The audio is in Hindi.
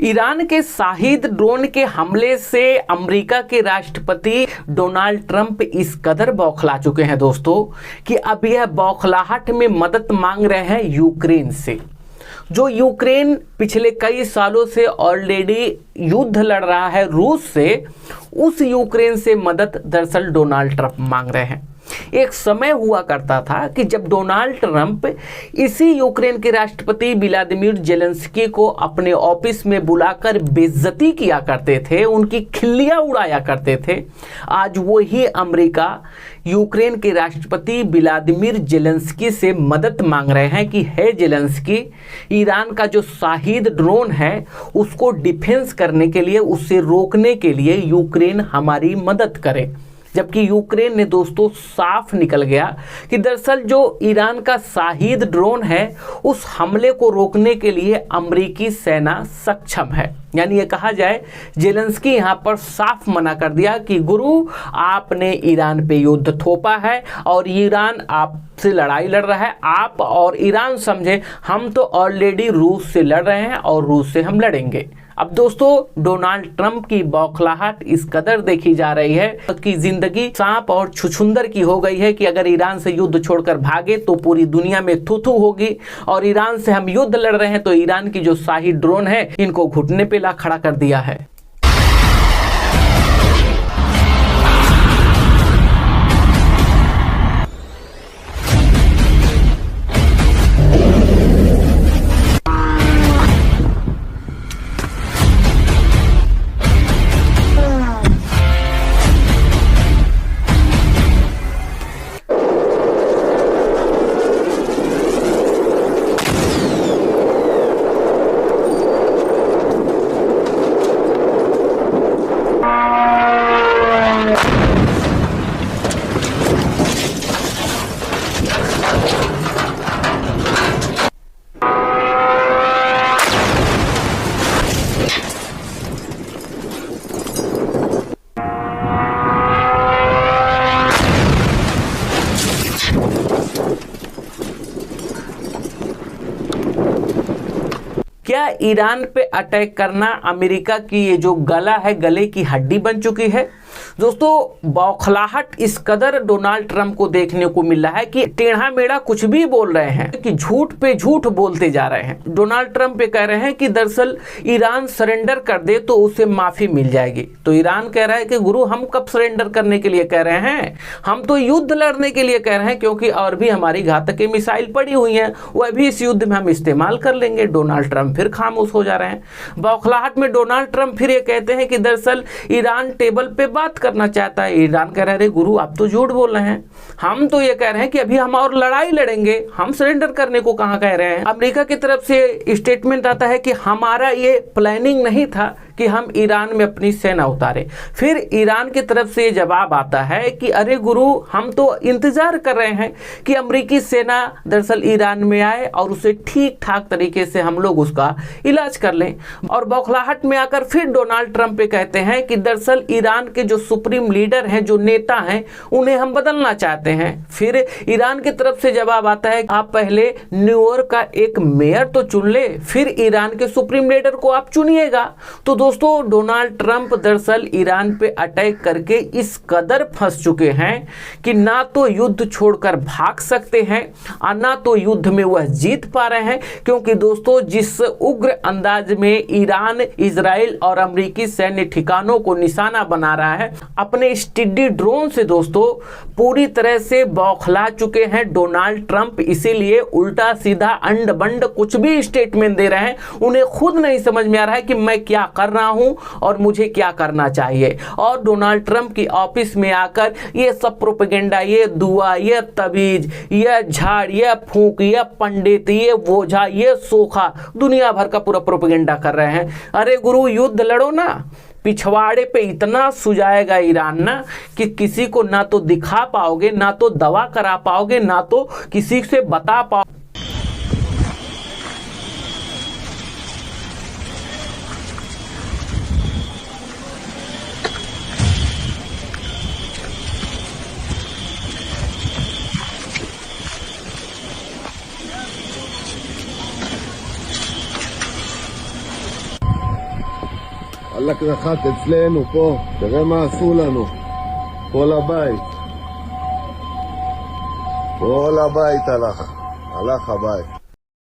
ईरान के शाहिद ड्रोन के हमले से अमेरिका के राष्ट्रपति डोनाल्ड ट्रंप इस कदर बौखला चुके हैं दोस्तों कि अब यह बौखलाहट में मदद मांग रहे हैं यूक्रेन से। जो यूक्रेन पिछले कई सालों से ऑलरेडी युद्ध लड़ रहा है रूस से, उस यूक्रेन से मदद दरअसल डोनाल्ड ट्रंप मांग रहे हैं। एक समय हुआ करता था कि जब डोनाल्ड ट्रंप इसी यूक्रेन के राष्ट्रपति व्लादिमीर जेलेंस्की को अपने ऑफिस में बुलाकर बेइज्जती किया करते थे, उनकी खिल्लियां उड़ाया करते थे। आज वही अमेरिका यूक्रेन के राष्ट्रपति व्लादिमीर जेलेंस्की से मदद मांग रहे हैं कि हे जेलेंस्की, ईरान का जो शाहिद ड्रोन है उसको डिफेंस करने के लिए, उससे रोकने के लिए यूक्रेन हमारी मदद करे। जबकि यूक्रेन ने दोस्तों साफ निकल गया कि दरअसल जो ईरान का शाहिद ड्रोन है उस हमले को रोकने के लिए अमेरिकी सेना सक्षम है। यानी ये कहा जाए जेलेंस्की यहाँ पर साफ मना कर दिया कि गुरु, आपने ईरान पे युद्ध थोपा है और ईरान आपसे लड़ाई लड़ रहा है। आप और ईरान समझे हम तो ऑलरेडी रूस से लड़ रहे हैं और रूस से हम लड़ेंगे। अब दोस्तों डोनाल्ड ट्रंप की बौखलाहट इस कदर देखी जा रही है कि जिंदगी सांप और छुछुंदर की हो गई है कि अगर ईरान से युद्ध छोड़कर भागे तो पूरी दुनिया में थू-थू होगी, और ईरान से हम युद्ध लड़ रहे हैं तो ईरान की जो शाहिद ड्रोन है इनको घुटने पे ला खड़ा कर दिया है। क्या ईरान पे अटैक करना अमेरिका की ये जो गला है, गले की हड्डी बन चुकी है? दोस्तों बौखलाहट इस कदर डोनाल्ड ट्रंप को देखने को मिल रहा है कि टेढ़ा मेढ़ा कुछ भी बोल रहे हैं, कि झूठ पे झूठ बोलते जा रहे हैं। डोनाल्ड ट्रंप ये कह रहे हैं कि दरअसल ईरान सरेंडर कर दे तो उसे माफी मिल जाएगी। तो ईरान कह रहा है कि गुरु, हम कब सरेंडर करने के लिए कह रहे हैं, हम तो युद्ध लड़ने के लिए कह रहे हैं, क्योंकि और भी हमारी घातक मिसाइल पड़ी हुई हैं, वह भी इस युद्ध में हम इस्तेमाल कर लेंगे। डोनाल्ड ट्रंप फिर खामोश हो जा रहे हैं। बौखलाहट में डोनाल्ड ट्रंप फिर ये कहते हैं कि दरअसल ईरान टेबल पे बात करना चाहता है। ईरान कह रहे हैं गुरु, आप तो झूठ बोल रहे हैं, हम तो ये कह रहे हैं कि अभी हम और लड़ाई लड़ेंगे, हम सरेंडर करने को कहां कह रहे हैं। अमेरिका की तरफ से स्टेटमेंट आता है कि हमारा ये प्लानिंग नहीं था कि हम ईरान में अपनी सेना उतारें। फिर ईरान की तरफ से जवाब आता है कि अरे गुरु, हम तो इंतजार कर रहे हैं कि अमेरिकी सेना दरअसल ईरान में आए और उसे ठीक ठाक तरीके से हम लोग उसका इलाज कर लें। और बौखलाहट में आकर फिर डोनाल्ड ट्रंप पे कहते हैं कि दरअसल ईरान के जो सुप्रीम लीडर हैं, जो नेता हैं, उन्हें हम बदलना चाहते हैं। फिर ईरान की तरफ से जवाब आता है आप पहले न्यूयॉर्क का एक मेयर तो चुन ले, फिर ईरान के सुप्रीम लीडर को आप चुनिएगा। तो दोस्तों डोनाल्ड ट्रंप दरअसल ईरान पे अटैक करके इस कदर फंस चुके हैं कि ना तो युद्ध छोड़कर भाग सकते हैं और ना तो युद्ध में वह जीत पा रहे हैं। क्योंकि दोस्तों जिस उग्र अंदाज में ईरान, इजराइल और अमेरिकी सैन्य ठिकानों को निशाना बना रहा है अपने स्टिडी ड्रोन से, दोस्तों पूरी तरह से बौखला चुके हैं डोनाल्ड ट्रंप। इसीलिए उल्टा सीधा अंड बंड कुछ भी स्टेटमेंट दे रहे हैं। उन्हें खुद नहीं समझ में आ रहा है कि मैं क्या कर रहा हूं और मुझे क्या करना चाहिए। और डोनाल्ड ट्रंप की ऑफिस में आकर ये सब प्रोपेगेंडा, ये दुआ, ये तबीज, ये झाड़, ये फूंक, ये पंडित, ये बोझा, ये सोखा, दुनिया भर का पूरा प्रोपेगेंडा कर रहे हैं। अरे गुरु, युद्ध लड़ो ना, पिछवाड़े पे इतना सुझाएगा ईरान ना कि किसी को ना तो दिखा पाओगे, ना तो दवा करा पाओगे, ना तो किसी से बता पाओगे। הלך נחת אצלנו פה, תראה מה עשו לנו. כל הבית הלך הבית.